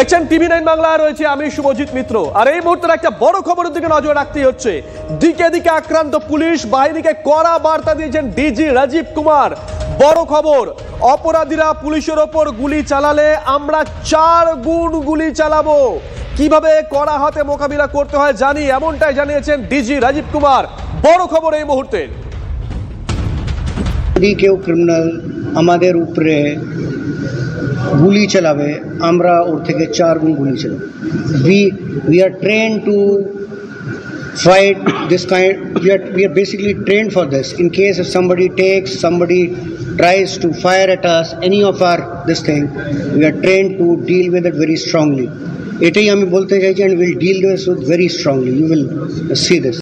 দেখছেন টিভি9 বাংলা, রয়েছে আমি শুভজিৎ মিত্র। আর এই মুহূর্তের একটা বড় খবরের দিকে নজর রাখতেই হচ্ছে। দিকে দিকে আক্রান্ত পুলিশ বাহিনীকে কড়া বার্তা দিয়েছেন ডিজি রাজীব কুমার। বড় খবর, অপরাধীরা পুলিশের ওপর গুলি চালালে আমরা 4 গুণ গুলি চালাবো। কিভাবে কড়া হাতে মোকাবিলা করতে হয় জানি, এমনটাই জানিয়েছেন ডিজি রাজীব কুমার। বড় খবর এই মুহূর্তে। যদি কেউ ক্রিমিনাল আমাদের উপরে গুলি চালাবে, আমরা ওর থেকে 4 গুণ গুলি চালাবো। We are trained to fight this kind. We are basically trained for this. In case if somebody tries to fire at us, any of our this thing, we are trained to deal with it very strongly. এটাই আমি বলতে চাইছি, and we'll deal with it very strongly. You will see this.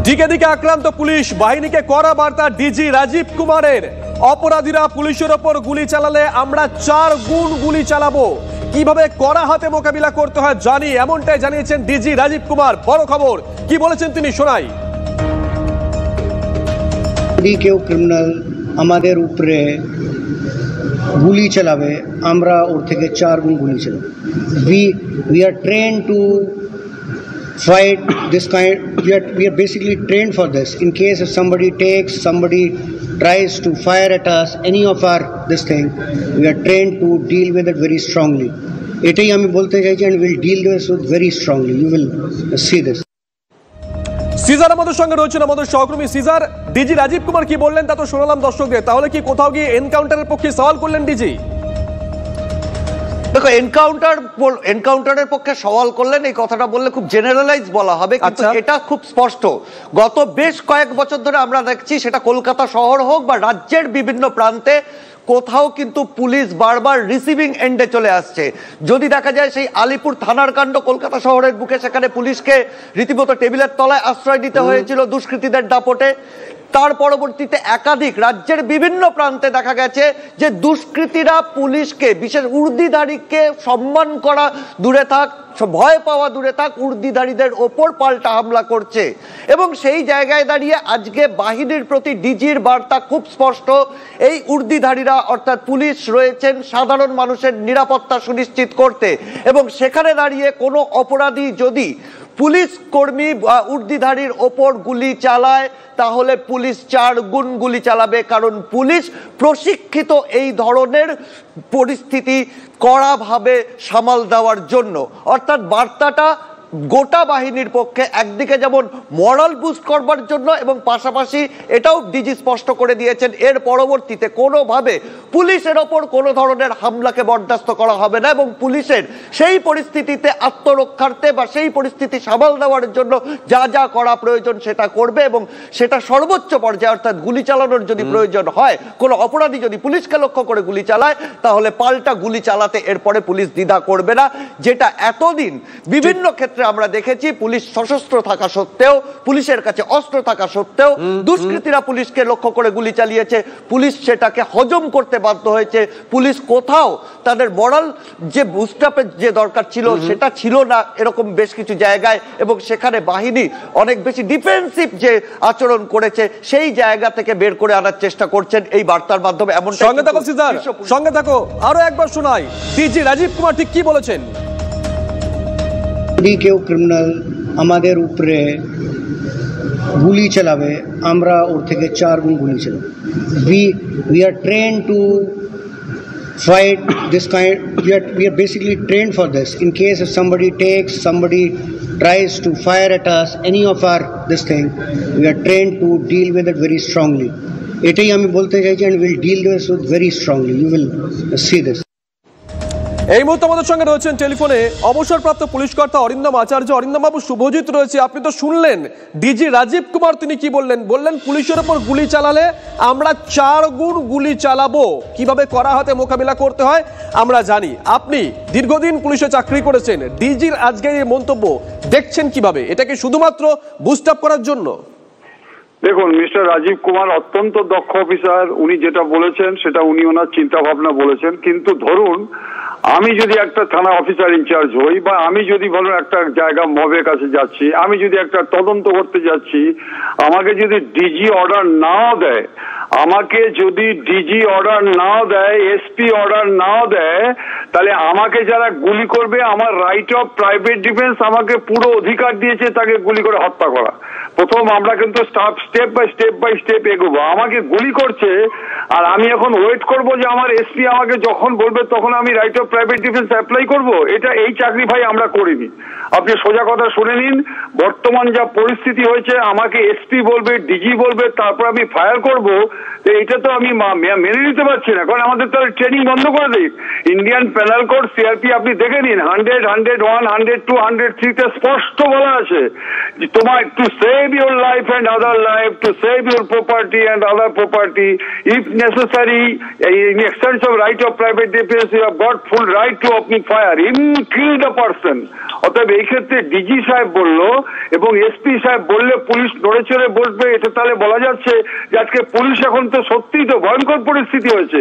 দিকে দিকে আক্রান্ত police বাহিনীকে কড়া বার্তা ডিজি রাজীব কুমারের। অপরাধীরা পুলিশের ওপর গুলি চালালে আমরা 4 গুণ গুলি চালাবো। কিভাবে কড়া হাতে মোকাবিলা করতে হয় জানি, এমনটাই জানিয়েছেন ডিজি রাজীব কুমার। বড় খবর, কি বলেছেন তিনি শোনাই। যদি কেউ ক্রিমিনাল আমাদের উপরে গুলি চালাবে, আমরা ওর থেকে 4 গুণ গুলি চালাবো। We are trained to fight this kind. We are basically trained for this. In case if somebody tries to fire at us, any of our this thing, we are trained to deal with it very strongly. এটাই আমি বলতে চাইছি, and we'll deal with it very strongly. You will see this. Caesar আমাদের সঙ্গে রয়েছেন, আমাদের সহকর্মী caesar. DG Rajib Kumar কি বললেন তা তো শোনালাম দর্শকদের, তাহলে কি কোথাও গিয়ে এনকাউন্টারের পক্ষে সওয়াল করলেন ডিজি? দেখো, এনকাউন্টারের পক্ষে সওয়াল করলেন এই কথাটা বললে খুব জেনারেলাইজ বলা হবে, কিন্তু এটা খুব স্পষ্ট। গত বেশ কয়েক বছর ধরে আমরা দেখছি, সেটা কলকাতা শহর হোক বা রাজ্যের বিভিন্ন প্রান্তে, কোথাও কিন্তু পুলিশ বারবার রিসিভিং এন্ডে চলে আসছে। যদি দেখা যায় সেই আলিপুর থানার কাণ্ড কলকাতা শহরের বুকে, সেখানে পুলিশকে রীতিমতো টেবিলের তলায় আশ্রয় দিতে হয়েছিল দুষ্কৃতীদের দাপটে। তার পরবর্তীতে একাধিক রাজ্যের বিভিন্ন প্রান্তে দেখা গেছে যে দুষ্কৃতীরা পুলিশকে, বিশেষ উর্দিধারীকে সম্মান করা দূরে থাক, ভয় পাওয়া দূরে থাক, উর্দিধারীদের ওপর পাল্টা হামলা করছে। এবং সেই জায়গায় দাঁড়িয়ে আজকে বাহিনীর প্রতি ডিজির বার্তা খুব স্পষ্ট। এই উর্দিধারীরা অর্থাৎ পুলিশ রয়েছেন সাধারণ মানুষের নিরাপত্তা সুনিশ্চিত করতে, এবং সেখানে দাঁড়িয়ে কোনো অপরাধী যদি পুলিশ কর্মী বা উর্দিধারীর ওপর গুলি চালায়, তাহলে পুলিশ 4 গুণ গুলি চালাবে। কারণ পুলিশ প্রশিক্ষিত এই ধরনের পরিস্থিতি কড়াভাবে সামাল দেওয়ার জন্য। অর্থাৎ বার্তাটা গোটা বাহিনীর পক্ষে একদিকে যেমন মরাল বুস্ট করবার জন্য, এবং পাশাপাশি এটাও ডিজি স্পষ্ট করে দিয়েছেন এর পরবর্তীতে কোনোভাবে পুলিশের ওপর কোনো ধরনের হামলাকে বরদাস্ত করা হবে না, এবং পুলিশের সেই পরিস্থিতিতে আত্মরক্ষার্থে বা সেই পরিস্থিতি সামাল দেওয়ার জন্য যা যা করা প্রয়োজন সেটা করবে, এবং সেটা সর্বোচ্চ পর্যায়ে। অর্থাৎ গুলি চালানোর যদি প্রয়োজন হয়, কোনো অপরাধী যদি পুলিশকে লক্ষ্য করে গুলি চালায়, তাহলে পাল্টা গুলি চালাতে এরপরে পুলিশ দ্বিধা করবে না। যেটা এতদিন বিভিন্ন ক্ষেত্রে আমরা দেখেছি, পুলিশ সশস্ত্র থাকা সত্ত্বেও, পুলিশের কাছে অস্ত্র থাকা সত্ত্বেও দুষ্কৃতীরা পুলিশকে লক্ষ্য করে গুলি চালিয়েছে। পুলিশ সেটাকে হজম করতে বাধ্য হয়েছে। পুলিশ কোথাও তাদের মরাল যে বুস্টআপের যে দরকার ছিল সেটা ছিল না এরকম বেশ কিছু জায়গায়, এবং সেখানে বাহিনী অনেক বেশি ডিফেন্সিভ যে আচরণ করেছে সেই জায়গা থেকে বের করে আনার চেষ্টা করছেন এই বার্তার মাধ্যমে। এমন সঙ্গে থাকো সিজার, সঙ্গে থাকো, আরো একবার শোনাই ডিজি রাজীব কুমার ঠিক কি বলেছেন। যদি কেউ ক্রিমিনাল আমাদের উপরে গুলি চালাবে, আমরা ওর থেকে 4 গুণ গুলি চালাবো। We are trained to fight this kind. We are basically trained for this. In case if somebody tries to fire at us, any of our this thing, we are trained to deal with it very strongly. এটাই আমি বলতে চাইছি, and we'll deal with it very strongly. You will see this. এই মুহূর্তে আমাদের সঙ্গে রয়েছেন টেলিফোনে অবসরপ্রাপ্ত পুলিশ কর্তা অরিন্দম আচার্য। অরিন্দম বাবু, শুভজিৎ রয়েছে। আপনি তো শুনলেন ডিজি রাজীব কুমার তিনি কি বললেন। পুলিশের ওপর গুলি চালালে আমরা 4 গুণ গুলি চালাবো। কিভাবে কড়া হাতে মোকাবিলা করতে হয় আমরা জানি। আপনি দীর্ঘদিন পুলিশে চাকরি করেছেন, ডিজির আজকের এই মন্তব্য দেখছেন কিভাবে? এটাকে শুধুমাত্র বুস্ট আপ করার জন্য? দেখুন, মিস্টার রাজীব কুমার অত্যন্ত দক্ষ অফিসার। উনি যেটা বলেছেন সেটা উনি ওনার চিন্তা ভাবনা বলেছেন। কিন্তু ধরুন, আমি যদি একটা থানা অফিসার ইনচার্জ হই, বা আমি যদি বলুন একটা জায়গা মবের কাছে যাচ্ছি, আমি যদি একটা তদন্ত করতে যাচ্ছি, আমাকে যদি ডিজি অর্ডার নাও দেয়, আমাকে যদি ডিজি অর্ডার নাও দেয়, এসপি অর্ডার নাও দেয়, তাহলে আমাকে যারা গুলি করবে, আমার রাইট অফ প্রাইভেট ডিফেন্স আমাকে পুরো অধিকার দিয়েছে তাকে গুলি করে হত্যা করা। প্রথম আমরা কিন্তু স্টেপ বাই স্টেপ এগোবো। আমাকে গুলি করছে আর আমি এখন ওয়েট করব যে আমার এসপি আমাকে যখন বলবে তখন আমি right of private defence apply করব। এই চাকরি ভাই আমরা করিনি। আপনি সোজা কথা শুনে নিন, বর্তমান যা পরিস্থিতি হয়েছে, আমাকে এসপি বলবে, ডিজি বলবে, তারপর আমি ফায়ার করব, এটা তো আমি মেনে নিতে পারছি না। কারণ আমাদের তো ট্রেনিং বন্ধ করে দিই। ইন্ডিয়ান পেনাল কোড সিআরপি আপনি দেখে নিন, 100, 101, 102, 103 তে স্পষ্ট বলা আছে যে তোমার to save your life and other life, to save your property and other property, if necessary in extents of right of private defence you have got full right to opening fire in kill the person. অতএব এই ক্ষেত্রে DG সাহেব বলল এবং SP সাহেব বললে police নড়ে চড়ে বসবে, এটা তাহলে বলা যাচ্ছে যে আজকে পুলিশ এখন তো সত্যিই তো ভয়ঙ্কর পরিস্থিতি হয়েছে।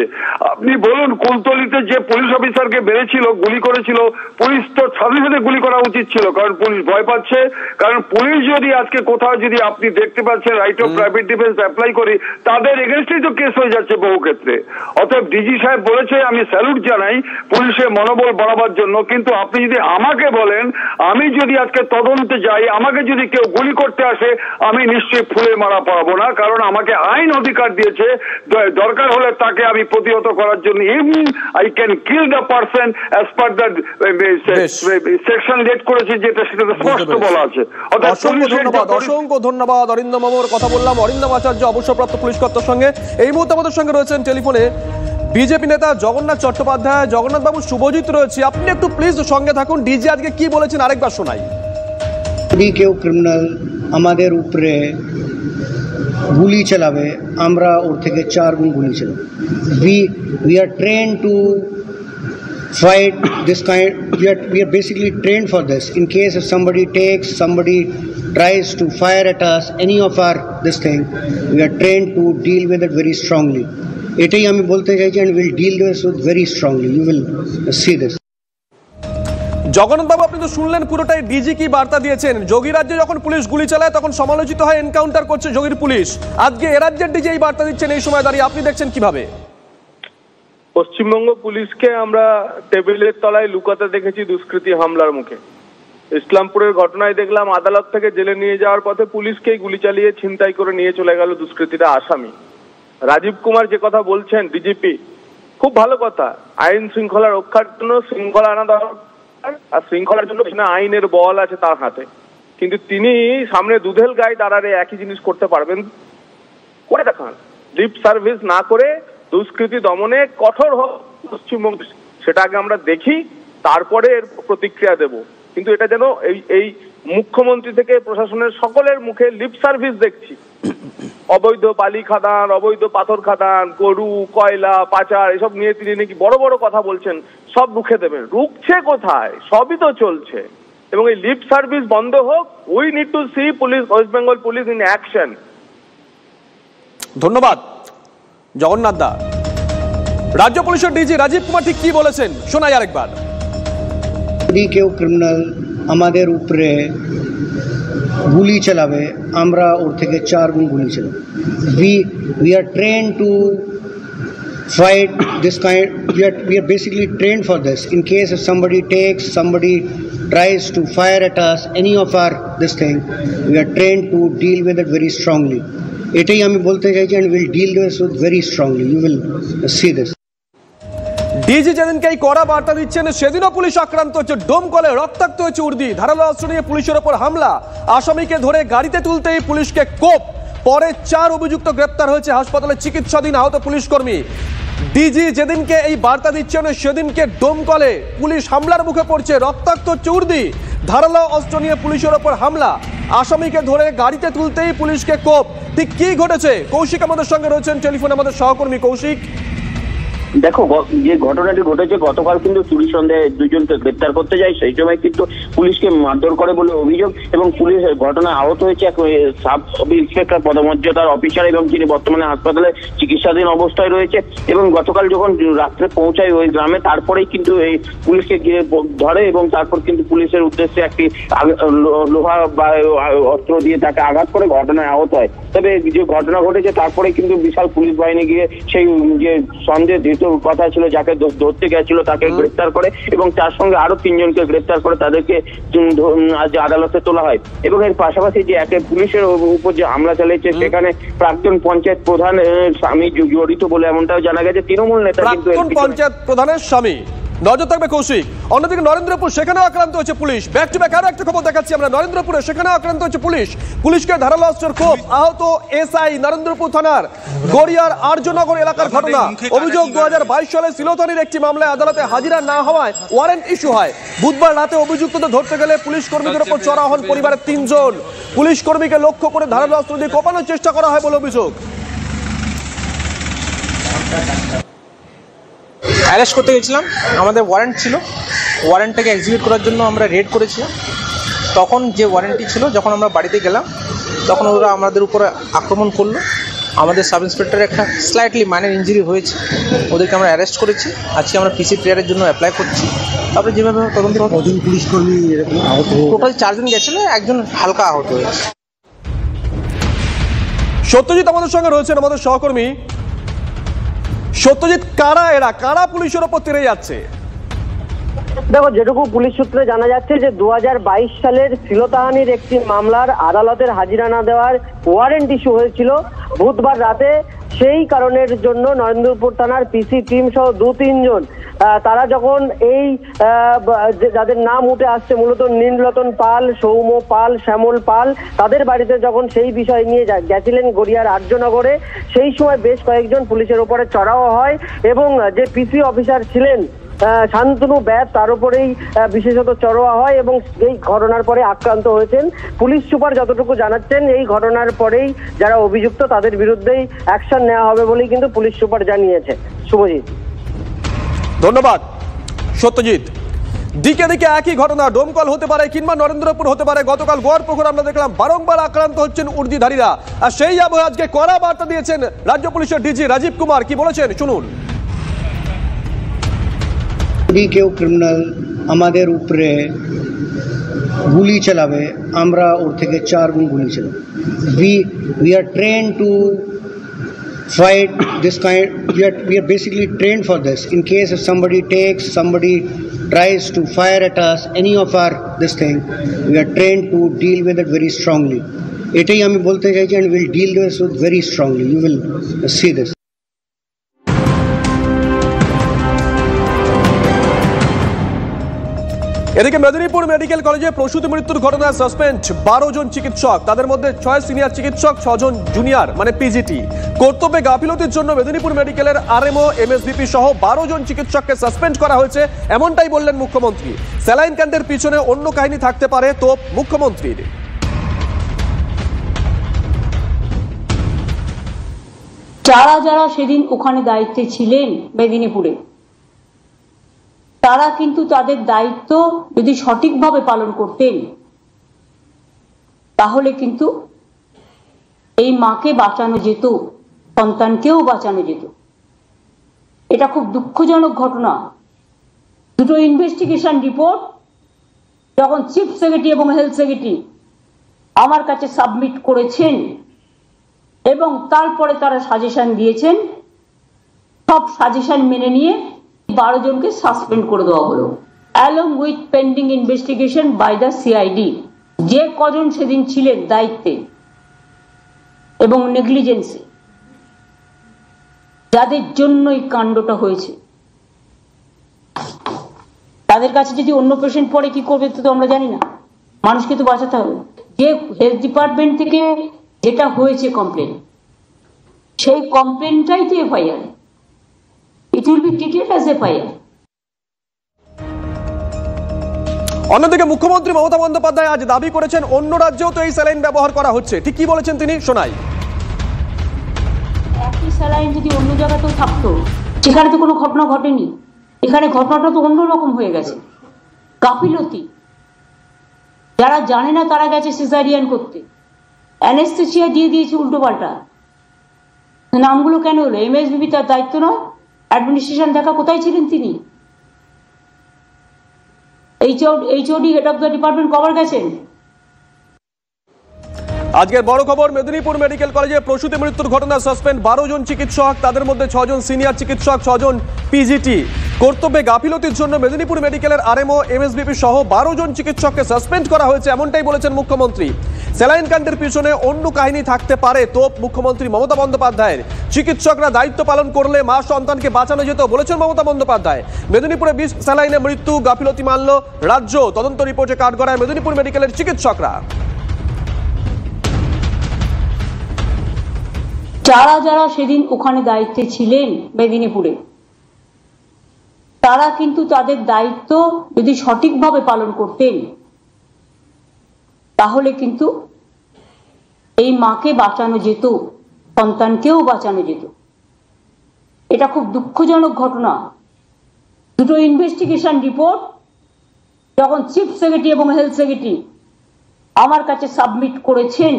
আপনি বলুন, কুলতলিতে যে পুলিশ অফিসারকে মেরেছিল, গুলি করেছিল, পুলিশ তো সাথে সাথে গুলি করা উচিত ছিল, কারণ পুলিশ ভয় পাচ্ছে। কারণ পুলিশ যদি আজকে কোথাও যদি আপনি দেখতে পাচ্ছেন right of private defence apply করি, তাদের এগেনস্টেই তো কেস হয়ে যাচ্ছে বহু ক্ষেত্রে। অতএব ডিজি সাহেব বলেছে, আমি স্যালুট জানাই পুলিশের মনোবল বাড়াবার জন্য, কিন্তু আপনি যদি আমাকে বলেন, আমি যদি আজকে তদন্তে যাই, আমাকে যদি কেউ গুলি করতে আসে, আমি নিশ্চয়ই ফুলে মারা পাবো না, কারণ আমাকে আইন অধিকার দিয়েছে, দরকার হলে তাকে আমি প্রতিহত করার জন্য I can kill the person as per the section লেট করেছে, যেটা সেটাতে স্পষ্ট বলা আছে। অসংখ্য ধন্যবাদ অরিন্দম বাবুর কথা বললাম অরিন্দম আচার্য, অবসরপ্রাপ্ত পুলিশ কর্তার সঙ্গে। এই মুহূর্তে আমাদের সঙ্গে রয়েছেন টেলিফোনে বিজেপি নেতা জগন্নাথ চট্টোপাধ্যায়। জগন্নাথ বাবু, শুভজিৎ রয়েছে, আপনি একটু প্লিজ সঙ্গে থাকুন। ডিজি আজকে কি বলেছেন আরেকবার শোনাই। যদি কেউ ক্রিমিনাল আমাদের উপরে গুলি চালাবে, আমরা ওর থেকে 4 গুণ গুলি চালাবো। we are trained to fight this kind. We are basically trained for this. In case if somebody tries to fire at us, any of our this thing, we are trained to deal with it very strongly. এটাই আমি বলতে চাইছি, and we'll deal with it very strongly. You will see this. Jagannath বাবু, আপনি তো শুনলেন পুরোটাই। DG কি বার্তা দিয়েছেন? যোগী রাজ্যে যখন পুলিশ গুলি চালায় তখন সমালোচিত হয়, এনকাউন্টার করছে যোগীর পুলিশ। আজকে এ রাজ্যের ডিজি এই বার্তা দিচ্ছেন, এই সময় দাঁড়িয়ে আপনি দেখছেন কিভাবে? পশ্চিমবঙ্গ পুলিশকে আমরা টেবিলের তলায় লুকাতে দেখেছি দুষ্কৃতী হামলার মুখে। ইসলামপুরের ঘটনায় দেখলাম আদালত থেকে জেলে নিয়ে যাওয়ার পথে পুলিশকেই গুলি চালিয়ে ছিনতাই করে নিয়ে চলে গেল দুষ্কৃতীরা আসামি। রাজীব কুমার যে কথা বলছেন ডিজিপি, খুব ভালো কথা। আইন শৃঙ্খলা রক্ষার জন্য শৃঙ্খলা আনা দরকার, আর শৃঙ্খলার জন্য আইনের বল আছে তার হাতে। কিন্তু তিনি সামনে দুধেল গায়ে দাঁড়ারে একই জিনিস করতে পারবেন? করে দেখান। লিপ সার্ভিস না করে দুষ্কৃতি দমনে কঠোর হোক পশ্চিমবঙ্গ, সেটা আগে আমরা দেখি, তারপরে এর প্রতিক্রিয়া দেব। কিন্তু এটা যেন এই মুখ্যমন্ত্রী থেকে প্রশাসনের সকলের মুখে লিপ সার্ভিস দেখছি। অবৈধ বালি খাদান, অবৈধ পাথর খাদান, গরু, কয়লা, পাচার, এসব নিয়ে তিনি নাকি বড় বড় কথা বলছেন, সব রুখে দেবেন। রুখছে কোথায়? সবই তো চলছে। এবং এই লিপ সার্ভিস বন্ধ হোক। We need to see police, West Bengal police in action. ধন্যবাদ জগন্নাথ দা। রাজ্য পুলিশের ডিজি রাজীব কুমার ঠিক কি বলেছেন শোনাই আরেকবার। যদি কেউ ক্রিমিনাল আমাদের উপরে গুলি চালাবে, আমরা ওর থেকে 4 গুণ গুলি চালাবো। we are trained to fight this kind. We are basically trained for this. In case if somebody tries to fire at us, any of our this thing, we are trained to deal with it very strongly. এটাই আমি বলতে চাইছি, and we'll deal with it very strongly. You will see this. DG যেদিনকে এই কড়া বার্তা দিচ্ছেন, সেদিনও পুলিশ আক্রান্ত হচ্ছে, ডোমকলে রক্তাক্ত হয়েছে উর্দি, ধারালো অস্ত্র নিয়ে পুলিশের ওপর হামলা, আসামিকে ধরে গাড়িতে তুলতেই পুলিশকে কোপ, পরে 4 অভিযুক্ত গ্রেপ্তার হয়েছে, হাসপাতালে চিকিৎসাধীন আহত পুলিশ কর্মী। ডিজি যেদিনকে এই বার্তা দিচ্ছেন, সেদিনকে ডোমকলে পুলিশ হামলার মুখে পড়ছে, রক্তাক্ত হচ্ছে উর্দি, ধারালো অস্ত্র নিয়ে পুলিশের ওপর হামলা, আসামিকে ধরে গাড়িতে তুলতেই পুলিশকে কোপ। ঠিক কি ঘটেছে? কৌশিক আমাদের সঙ্গে রয়েছেন টেলিফোনে, আমাদের সহকর্মী কৌশিক। দেখো, যে ঘটনাটি ঘটেছে, গতকাল কিন্তু চুরি সন্দেহে 2 জনকে গ্রেপ্তার করতে যায়, সেই সময় কিন্তু পুলিশকে মারধর করে বলে অভিযোগ, এবং পুলিশ ঘটনায় আহত হয়েছে এক সাব ইন্সপেক্টর পদমর্যাদার অফিসার, এবং তিনি বর্তমানে হাসপাতালে চিকিৎসাধীন অবস্থায় রয়েছে। এবং গতকাল যখন রাত্রে পৌঁছায় ওই গ্রামে, তারপরেই কিন্তু এই পুলিশকে গিয়ে ধরে, এবং তারপর কিন্তু পুলিশের উদ্দেশ্যে একটি লোহা বা অস্ত্র দিয়ে তাকে আঘাত করে ঘটনায় আহত হয়। তবে যে ঘটনা ঘটেছে তারপরে কিন্তু বিশাল পুলিশ বাহিনী গিয়ে সেই যে সন্দেহ ধৃত কথা ছিল, যাকে ধরতে গেছিল তাকে গ্রেপ্তার করে এবং তার সঙ্গে আরো 3 জনকে গ্রেপ্তার করে তাদেরকে আদালতে তোলা হয়। এবং এর পাশাপাশি যে একে পুলিশের উপর যে হামলা চালিয়েছে সেখানে প্রাক্তন পঞ্চায়েত প্রধান স্বামী জড়িত বলে এমনটাও জানা গেছে। তৃণমূল নেতা কিন্তু পঞ্চায়েত প্রধানের স্বামী, নজর থাকবে কৌশিক। অন্যদিকে নরেন্দ্রপুর, সেখানেও আক্রান্ত হয়েছে পুলিশ। ব্যাক টু ব্যাক আরো একটা খবর দেখাচ্ছি আমরা, নরেন্দ্রপুরে সেখানেও আক্রান্ত হয়েছে পুলিশ। পুলিশকে ধারালো অস্ত্রের কোপ, আহত এসআই নরেন্দ্রপুর থানার গড়িয়ার আর্যনগর এলাকার ঘটনা। অভিযোগ 2022 সালে সিলোথনির একটি মামলায় আদালতে হাজিরা না হওয়ায় ওয়ারেন্ট ইস্যু হয়। বুধবার রাতে অভিযুক্তদের ধরতে গেলে পুলিশ কর্মীদের উপর চড়াও হন পরিবারের 3 জন। পুলিশ কর্মীকে লক্ষ্য করে ধারালো অস্ত্র দিয়ে কোপানোর চেষ্টা করা হয় বলে অভিযোগ। অ্যারেস্ট করতে গেছিলাম, আমাদের ওয়ারেন্ট ছিল, ওয়ারেন্টটাকে এক্সিকিউট করার জন্য আমরা রেড করেছিলাম। তখন যে ওয়ারেন্টটি ছিল, যখন আমরা বাড়িতে গেলাম তখন ওরা আমাদের উপরে আক্রমণ করলো। আমাদের সাব ইন্সপেক্টরের একটা স্লাইটলি মাইনর ইঞ্জুরি হয়েছে, ওদেরকে আমরা অ্যারেস্ট করেছি। আজকে আমরা পিসি প্রেয়ারের জন্য অ্যাপ্লাই করছি। তারপরে যেভাবে তদন্ত পুলিশ কর্মী আহত, টোটাল 4 জন গেছিল, 1 জন হালকা আহত হয়েছে। সত্যজিৎ আমাদের সঙ্গে রয়েছেন, আমাদের সহকর্মী। সত্যজিৎ, কারা এরা, কারা পুলিশের ওপর তেড়ে যাচ্ছে? দেখো, যেটুকু পুলিশ সূত্রে জানা যাচ্ছে যে 2022 সালের সিলোতাহানির একটি মামলার আদালতের হাজিরা না দেওয়ার ওয়ারেন্ট ইস্যু হয়েছিল বুধবার রাতে। সেই কারণের জন্য নরেন্দ্রপুর থানার পিসি টিম সহ 2-3 জন তারা যখন এই যাদের নাম উঠে আসছে মূলত নীলরতন পাল, সৌম্য পাল, শ্যামল পাল, তাদের বাড়িতে যখন সেই বিষয় নিয়ে গেছিলেন গড়িয়ার আর্যনগরে, সেই সময় বেশ কয়েকজন পুলিশের উপরে চড়াও হয় এবং যে পিসি অফিসার ছিলেন শান্তনু ব্যাস, তার উপরেই বিশেষত চড়াও হয় এবং এই ঘটনার পরে আক্রান্ত হয়েছেন। পুলিশ সুপার যতটুকু জানাচ্ছেন, এই ঘটনার পরেই যারা অভিযুক্ত তাদের বিরুদ্ধেই অ্যাকশন নেওয়া হবে বলেই কিন্তু পুলিশ সুপার জানিয়েছে। শুভজিৎ, ধন্যবাদ সত্যজিৎ। দিকে দিকে একই ঘটনা, ডোমকল হতে পারে কিংবা নরেন্দ্রপুর হতে পারে। গতকাল গোয়ারপুকুর আমরা দেখলাম বারংবার আক্রান্ত হচ্ছেন উর্দিধারীরা। আর সেই আবহে আজকে কড়া বার্তা দিয়েছেন রাজ্য পুলিশের ডিজি রাজীব কুমার। কি বলেছেন শুনুন। যদি কেউ ক্রিমিনাল আমাদের উপরে গুলি চালাবে, আমরা ওর থেকে 4 গুণ গুলি চালাবো। we are trained to fight this kind. We are basically trained for this. In case if somebody tries to fire at us, any of our this thing, we are trained to deal with it very strongly. এটাই আমি বলতে চাইছি, and we'll deal this with very strongly. You will see this. এদিকে Medinipur medical কলেজে প্রসূতি মৃত্যুর ঘটনায় suspend 12 জন চিকিৎসক। তাদের মধ্যে 6 সিনিয়র চিকিৎসক, 6 জন জুনিয়র মানে পিজিটি। কর্তব্যে গাফিলতির জন্য মেদিনীপুর মেডিকেলের আরএমও, এমএসভিপি সহ 12 জন চিকিৎসককে সাসপেন্ড করা হয়েছে, এমনটাই বললেন মুখ্যমন্ত্রী। স্যালাইন ক্যান্টের পিছনে অন্য কাহিনী থাকতে পারে তো মুখ্যমন্ত্রীর। যারা যারা সেদিন ওখানে দায়িত্বে ছিলেন মেদিনীপুরে, তারা কিন্তু তাদের দায়িত্ব যদি সঠিকভাবে পালন করতেন তাহলে কিন্তু এই মাকে বাঁচানো যেত, সন্তানকেও বাঁচানো যেত। এটা খুব দুঃখজনক ঘটনা। দুটো ইনভেস্টিগেশন রিপোর্ট যখন চিফ সেক্রেটারি এবং হেলথ সেক্রেটারি আমার কাছে সাবমিট করেছেন এবং তারপরে তারা সাজেশন দিয়েছেন, সব সাজেশন মেনে নিয়ে 12 জনকে সাসপেন্ড করে দেওয়া হলো, along with pending investigation by the CID. যে কজন সেদিন ছিলেন দায়িত্বে এবং নেগলিজেন্সে, যাদের জন্য এই কাণ্ডটা হয়েছে, তাদের কাছে যদি অন্য পেশেন্ট পড়ে কি করবে তো আমরা জানি না। মানুষকে তো বাঁচাতে হবে। যে হেলথ ডিপার্টমেন্ট থেকে যেটা হয়েছে কমপ্লেন, সেই কমপ্লেনটাই তো FIR. It will be treated as a FIR. অন্যদিকে মুখ্যমন্ত্রী মমতা বন্দ্যোপাধ্যায় আজ দাবি করেছেন অন্য রাজ্যেও তো এই স্যালাইন ব্যবহার করা হচ্ছে। ঠিক কি বলেছেন তিনি, শোনাই। একই স্যালাইন যদি অন্য জায়গাতেও থাকতো, সেখানে তো কোনো ঘটনা ঘটেনি। এখানে ঘটনাটা তো অন্যরকম হয়ে গেছে। গাফিলতি, যারা জানে না তারা গেছে সিজারিয়ান করতে, অ্যানেস্থেসিয়া দিয়ে দিয়েছে উল্টো পাল্টা। নামগুলো কেন হলো? এমএসভিপি তার দায়িত্ব নয়? অ্যাডমিনিস্ট্রেশন দেখা কোথায় ছিলেন তিনি? HOD head of the department কবার গেছেন? আজকের বড় খবর, মেদিনীপুর মেডিকেল কলেজে প্রসূতি মৃত্যুর ঘটনা সাসপেন্ড 12 জন চিকিৎসক, তাদের মধ্যে 6 জন সিনিয়র চিকিৎসক, 6 জন পিজিটি। কর্তব্যে গাফিলতির জন্য মেদিনীপুর মেডিকেলের আরএমও, এমএসবিপি সহ 12 জন চিকিৎসককে সাসপেন্ড করা হয়েছে, এমনটাই বলেছেন মুখ্যমন্ত্রী। স্যালাইন কাণ্ডের পিছনে অন্য কাহিনী থাকতে পারে তোপ মুখ্যমন্ত্রী মমতা বন্দ্যোপাধ্যায়ের। চিকিৎসকরা দায়িত্ব পালন করলে মা সন্তানকে বাঁচানো যেত বলেছেন মমতা বন্দ্যোপাধ্যায়। মেদিনীপুরে 20 স্যালাইনে মৃত্যু, গাফিলতি মানল রাজ্য। তদন্ত রিপোর্টে কাঠগড়ায় মেদিনীপুর মেডিকেলের চিকিৎসকরা। যারা যারা সেদিন ওখানে দায়িত্বে ছিলেন মেদিনীপুরে, তারা কিন্তু তাদের দায়িত্ব যদি সঠিকভাবে পালন করতেন তাহলে কিন্তু এই মাকে বাঁচানো যেত, সন্তানকেও বাঁচানো যেত। এটা খুব দুঃখজনক ঘটনা। দুটো ইনভেস্টিগেশন রিপোর্ট যখন চিফ সেক্রেটারি এবং হেলথ সেক্রেটারি আমার কাছে সাবমিট করেছেন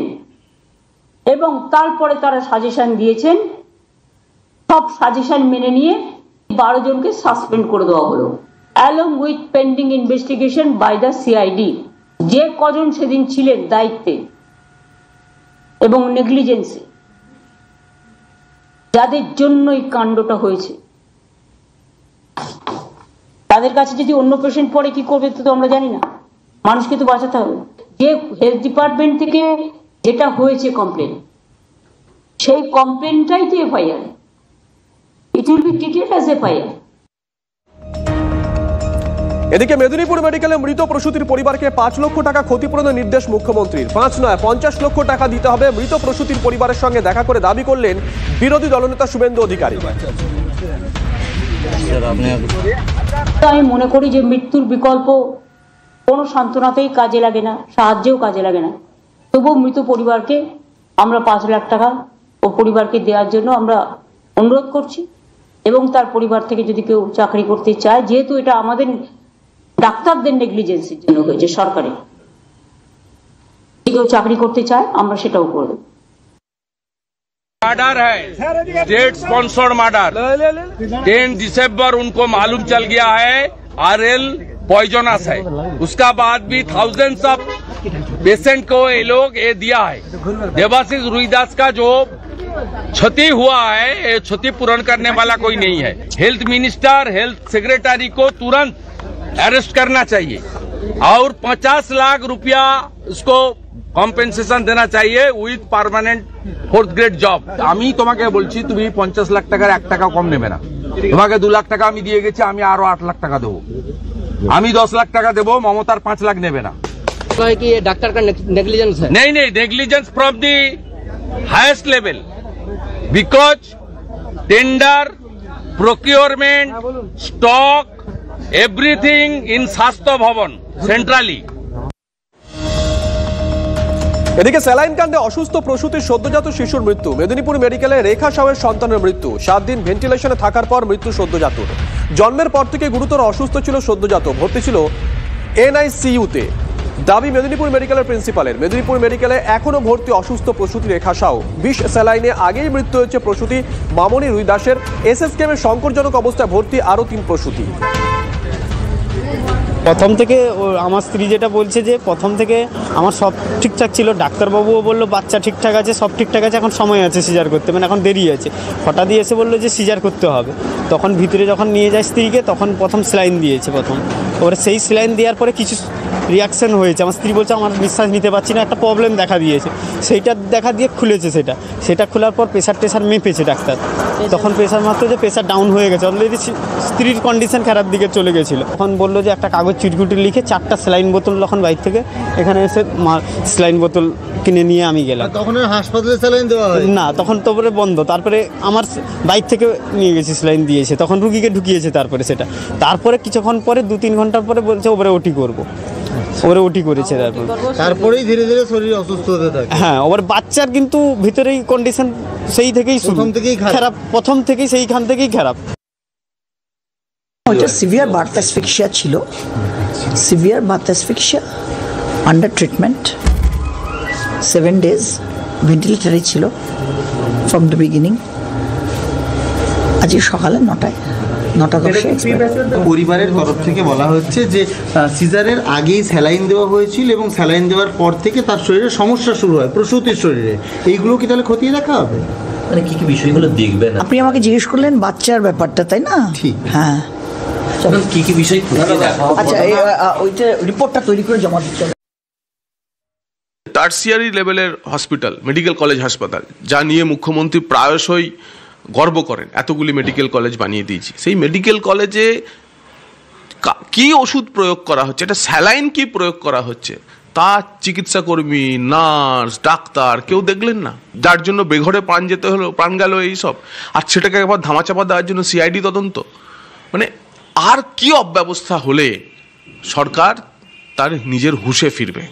এবং তারপরে তারা সাজেশন দিয়েছেন, সব সাজেশন মেনে নিয়ে 12 জনকে সাসপেন্ড করে দেওয়া হলো, along with pending investigation by the CID. যে কজন সেদিন ছিলেন দায়িত্বে এবং নেগলিজেন্সে, যাদের জন্য এই কাণ্ডটা হয়েছে, তাদের কাছে যদি অন্য পেশেন্ট পড়ে কি করবে তো আমরা জানি না। মানুষকে তো বাঁচাতে হবে। যে হেলথ ডিপার্টমেন্ট থেকে যেটা হয়েছে কমপ্লেন, সেই কমপ্লেনটাই তো FIR. It will be treated as FIR. এদিকে মেদিনীপুর মেডিকেলে মৃত প্রসূতির পরিবারকে 5 লক্ষ টাকা ক্ষতিপূরণের নির্দেশ মুখ্যমন্ত্রীর। 5 নয় 50 লক্ষ টাকা দিতে হবে। মৃত প্রসূতির পরিবারের সঙ্গে দেখা করে দাবি করলেন বিরোধী দলনেতা শুভেন্দু অধিকারী। আমি মনে করি যে মৃত্যুর বিকল্প কোনো সান্ত্বনাতেই কাজে লাগে না, সাহায্যেও কাজে লাগে না। তবুও মৃত পরিবারকে আমরা 5 লাখ টাকা ও পরিবারকে দেওয়ার জন্য আমরা অনুরোধ করছি। এবং তার পরিবার থেকে যদি কেউ চাকরি করতে চায়, যেহেতু এটা আমাদের ডাক্তারদের নেগলিজেন্সির জন্য হয়েছে, সরকারের, কেউ চাকরি করতে চায় আমরা সেটাও করব। मर्डर है, स्टेट स्पॉन्सर्ड मर्डर। 10 दिसंबर उनको मालूम चल गया है आरएल पॉइजनस है। उसका बाद भी थाउजेंड्स ऑफ पेशेंट को ये लोग ये दिया है। देवाशीष रुईदास का जो क्षति हुआ है, ये क्षति पूर्ण करने वाला कोई नहीं है। हेल्थ मिनिस्टर, हेल्थ सेक्रेटरी को तुरंत अरेस्ट करना चाहिए और 50 लाख रुपया उसको কম্পেনসেশন দেনা চাইয়ে with permanent 4th grade job. আমি তোমাকে বলছি তুমি 50 লাখ টাকার 1 টাকা কম নেবে না। তোমাকে 2 লাখ টাকা আমি দিয়ে গেছি, আমি আরো 8 লাখ টাকা দেবো। আমি 10 লাখ টাকা দেবো, মমতার 5 লাখ নেবে না। कि ये डॉक्टर का नेग्लिजेंस है? नहीं, negligence from the highest level, because tender, procurement, stock, everything in स्वास्थ्य भवन सेंट्राली। এদিকে স্যালাইন কাণ্ডে অসুস্থ প্রসূতির সদ্যজাত শিশুর মৃত্যু। মেদিনীপুর মেডিকেলে রেখা সাউয়ের সন্তানের মৃত্যু। 7 দিন ভেন্টিলেশনে থাকার পর মৃত্যু সদ্যজাতর। জন্মের পর থেকে গুরুতর অসুস্থ ছিল সদ্যজাত, ভর্তি ছিল এনআইসিইউতে। দাবি মেদিনীপুর মেডিকেলের প্রিন্সিপালের। মেদিনীপুর মেডিকেলে এখনো ভর্তি অসুস্থ প্রসূতি রেখা সাউ। 20 স্যালাইনে আগেই মৃত্যু হয়েছে প্রসূতি মামনি রুইদাসের। এসএসকেএমে সংকটজনক অবস্থায় ভর্তি আরো 3 প্রসূতি। প্রথম থেকে আমার স্ত্রী যেটা বলছে যে প্রথম থেকে আমার সব ঠিকঠাক ছিল, ডাক্তারবাবুও বললো বাচ্চা ঠিকঠাক আছে, সব ঠিকঠাক আছে, এখন সময় আছে সিজার করতে, মানে এখন দেরি আছে। হঠাৎ এসে বললো যে সিজার করতে হবে। তখন ভিতরে যখন নিয়ে যায় স্ত্রীকে, তখন প্রথম স্যালাইন দিয়েছে প্রথম। ওরা সেই স্যালাইন দেওয়ার পরে কিছু রিয়াকশান হয়েছে। আমার স্ত্রী বলছে আমার নিঃশ্বাস নিতে পারছি না, একটা প্রবলেম দেখা দিয়েছে। সেইটা দেখা দিয়ে খুলেছে, সেটা খোলার পর প্রেশার মেপেছে ডাক্তার। তখন প্রেশার মাত্র যে প্রেশার ডাউন হয়ে গেছে, অলরেডি স্ত্রীর কন্ডিশন খারাপ দিকে চলে গেছিলো। তখন বললো যে একটা কাগজ চিটকুটি লিখে 4টা স্যালাইন বোতল তখন বাইরে থেকে এখানে এসে স্যালাইন বোতল কিনে নিয়ে আমি গেলাম। তখন হাসপাতালে স্যালাইন দেওয়া হয় না, তখন তারপরে বন্ধ। তারপরে আমার বাইরে থেকে নিয়ে গেছি, স্যালাইন দিয়েছে, তখন রুগীকে ঢুকিয়েছে। তারপরে কিছুক্ষণ পরে 2-3 ঘন্টার পরে বলছে ওপরে ওটি করবো। ওরা ওটি করেছে, তারপরেই ধীরে ধীরে শরীর অসুস্থ হতে থাকে। হ্যাঁ, ওর বাচ্চার কিন্তু ভিতরেই কন্ডিশন সেই থেকেই খারাপ, প্রথম থেকেই সেইখান থেকেই খারাপ। ওটা সিভিয়ার বার্থ অ্যাসফিক্সিয়া ছিল, severe birth asphyxia, under treatment, 7 days ভেন্টিলেটারে ছিল ফ্রম দ্য বিগিনিং। আজকে সকালে 9টায় not a expired. পরিবারের তরফ থেকে বলা হচ্ছে যে সিজারের আগেই স্যালাইন দেওয়া হয়েছিল এবং স্যালাইন দেওয়ার পর থেকে তার শরীরে সমস্যা শুরু হয় প্রসূতির শরীরে। এইগুলো কি তাহলে খতিয়ে দেখা হবে? মানে কি কি বিষয়গুলো দেখবেন আপনি আমাকে জিজ্ঞেস করলেন বাচ্চার ব্যাপারটা, তাই না? ঠিক, হ্যাঁ। কি কি বিষয় খতিয়ে দেখা? আচ্ছা, ওইটা রিপোর্টটা তৈরি করে জমা দিতে হবে। টার্সিয়ারি লেভেলের হসপিটাল, মেডিকেল কলেজ হাসপাতাল, যা নিয়ে মুখ্যমন্ত্রী প্রায়শই গর্ব করেন, এতগুলি মেডিকেল কলেজ বানিয়ে দিয়েছি। সেই মেডিকেল কলেজে কি ওষুধ প্রয়োগ করা হচ্ছে, এটা স্যালাইন কি প্রয়োগ করা হচ্ছে, তা চিকিৎসাকর্মী, নার্স, ডাক্তার কেউ দেখলেন না, যার জন্য বেঘরে প্রাণ গেল এইসব। আর সেটাকে একবার ধামাচাপা দেওয়ার জন্য সিআইডি তদন্ত। মানে আর কি অব্যবস্থা হলে সরকার তার নিজের হুঁশে ফিরবে?